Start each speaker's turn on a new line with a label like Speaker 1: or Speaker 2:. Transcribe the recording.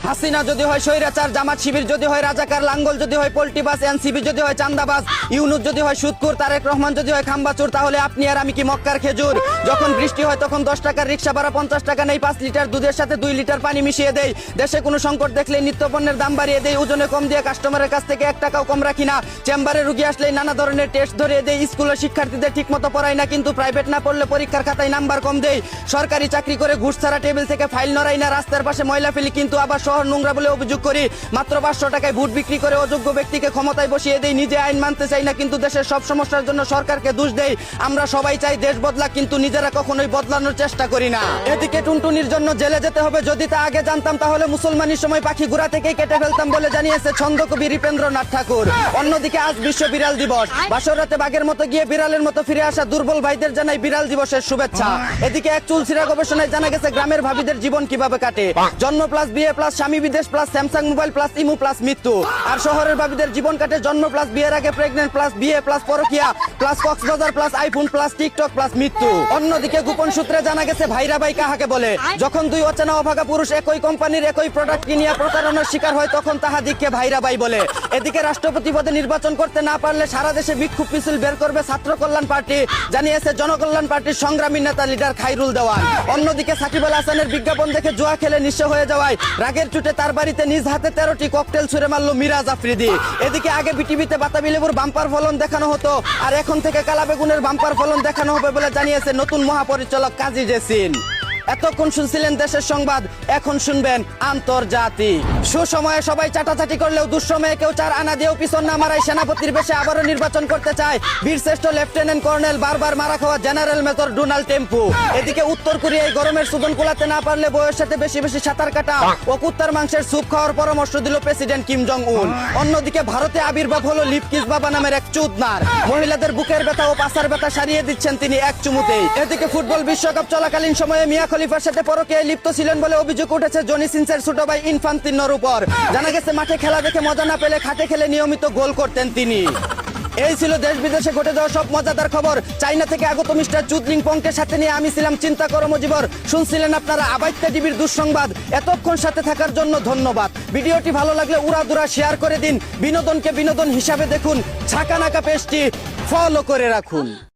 Speaker 1: হাসিনা যদি হয় স্বৈরাচার, জামাত শিবির যদি হয় রাজাকার, লাঙ্গল যদি হয় পোল্টিবাস, এনসিপি যদি হয় চান্দাবাজ, ইউনুস যদি হয় সুদখোর, তারেক রহমান যদি হয় খাম্বাচুর, তাহলে আপনি আর আমি কি মক্কার খেজুর? যখন বৃষ্টি হয় তখন 10 টাকার রিক্সা ভাড়া 50 টাকা নেই, 5 লিটার দুধের সাথে 2 লিটার পানি মিশিয়ে দেই। দেশে কোনো সংকট দেখলে নিত্যপণ্যের দাম বাড়িয়ে দেই, ওজনে কম দিয়ে কাস্টমারের কাছ থেকে 1 টাকাও কম রাখি না। চেম্বারে রুগী আসলেই নানা ধরনের টেস্ট ধরিয়ে দেই। স্কুলের শিক্ষার্থীদের ঠিক মতো পড়াই না, কিন্তু প্রাইভেট না পড়লে পরীক্ষার খাতায় নাম্বার কম দেই। সরকারি চাকরি করে ঘুষ ছাড়া টেবিল থেকে ফাইল নড়াই না, রাস্তার পাশে ময়লা ফেলি কিন্তু আবার শহর নোংরা বলে অভিযোগ করি। মাত্র 500 টাকায় ভোট বিক্রি করে অযোগ্য ব্যক্তিকে ক্ষমতায় বসিয়ে দেই। নিজে আইন মানতে চাই না, কিন্তু দেশের সব সমস্যার জন্য সরকারকে দোষ দেই। আমরা সবাই চাই দেশ বদলা, কিন্তু নিজেরা কখনোই বদলানোর চেষ্টা করি না। এদিকে টুনটুনির জন্য জেলে যেতে হবে, যদি তা আগে জানতাম তাহলে মুসলমানের সময় পাখি ঘোড়া থেকেই কেটে ফেলতাম বলে জানিয়েছে ছন্দকবি হৃপেন্দ্রনাথ ঠাকুর। অন্যদিকে আজ বিশ্ব বিড়াল দিবস। বাসরাতে বাঘের মতো গিয়ে বিড়ালের মতো ফিরে আসা দুর্বল ভাইদের জানাই বিড়াল দিবসের শুভেচ্ছা। এদিকে এক চুলছিরা গবেষণায় জানা গেছে গ্রামের ভাবিদের জীবন কিভাবে কাটে। জন্ম প্লাস বিয়ে প্লাস স্বামী বিদেশ প্লাস স্যামসাং মোবাইল প্লাস ইমু প্লাস মৃত্যু। আর শহরের ভাবিদের জীবন কাটে জন্ম প্লাস বিয়ের আগে প্রেগনেন্ট প্লাস বিয়ে প্লাস পরকিয়া plus Cox's Bazar plus iPhone plus TikTok plus মৃত্যু। অন্যদিকে গোপন সূত্রে জানা গেছে ভাইরা ভাই কাহাকে বলে। যখন দুই অচেনা অভাগা পুরুষ একই কোম্পানির একই প্রোডাক্ট কিনিয়া প্রতারণার শিকার হয় তখন তাহাদিগকে ভাইরা ভাই বলে। এদিকে রাষ্ট্রপতি পদে নির্বাচন করতে না পারলে সারা দেশে বিক্ষোভ মিছিল বের করবে ছাত্র কল্যাণ পার্টি, জানিয়েছে জনকল্যাণ পার্টির সংগ্রামী নেতা লিডার খাইরুল দেওয়ান। অন্যদিকে সাকিব আল হাসানের বিজ্ঞাপন দেখে জুয়া খেলে নিঃস্ব হয়ে যাওয়ায় রাগের চুটে তার বাড়িতে নিজ হাতে 13টি ককটেল ছুড়ে মারল মিরাজ আফ্রিদি। এদিকে আগে বিটিভিতে বাতাবি লেবুর বাম্পার ফলন দেখানো হতো, আর এখন থেকে কালা বেগুনের বাম্পার ফলন দেখানো হবে বলে জানিয়েছে নতুন মহাপরিচালক কাজী জেসিন। এতক্ষণ শুনছিলেন দেশের সংবাদ, এখন শুনবেন আন্তর্জাতিক। সুসময়ে সবাই চাটাচাটি করলেও দুঃসময়ে কেউ 4 আনা দিয়েও পিছন না মারায় সানাপতির বেশে আবারও নির্বাচন করতে চায় বীরশ্রেষ্ঠ লেফটেন্যান্ট কর্নেল বারবার মারা খাওয়া জেনারেল মেজর ডোনাল্ড টেম্পু। এদিকে উত্তর কোরিয়ায় গরমের সুদন কুলাতে না পারলে বউয়ের সাথে বেশি বেশি সাঁতার কাটা ও কুত্তার মাংসের স্যুপ খাওয়ার পরামর্শ দিল প্রেসিডেন্ট কিম জং উন। অন্যদিকে ভারতে আবির্ভাব হলো লিপকিস বাবা নামের এক চুদনার। মহিলাদের বুকের ব্যথা ও পাছার ব্যথা সারিয়ে দিচ্ছেন তিনি এক চুমুতেই। এদিকে ফুটবল বিশ্বকাপ চলাকালীন সময়ে মিয়া খলিফার সাথে পরকীয়ায় লিপ্ত ছিলেন বলে অভিযোগ উঠেছে জনি সিনসের ছোট ভাই ইনফান্তিনোর উপর। জানা গেছে মাঠে খেলা দেখে মজা না পেলে খাটে খেলে নিয়মিত গোল করতেন তিনি। এই ছিল দেশ বিদেশে ঘটে যাওয়া সব মজাদার খবর। চাইনা থেকে আগত মিস্টার চুদলিং পংকে সাথে নিয়ে আমি ছিলাম চিন্তা করো মজিবর। শুনছিলেন আপনারা আবাইত্যা টিভির দুঃসংবাদ। এতক্ষণ সাথে থাকার জন্য ধন্যবাদ। ভিডিওটি ভালো লাগলে উড়াদুরা শেয়ার করে দিন। বিনোদনকে বিনোদন হিসাবে দেখুন। ছাকা নাকা পেজটি ফলো করে রাখুন।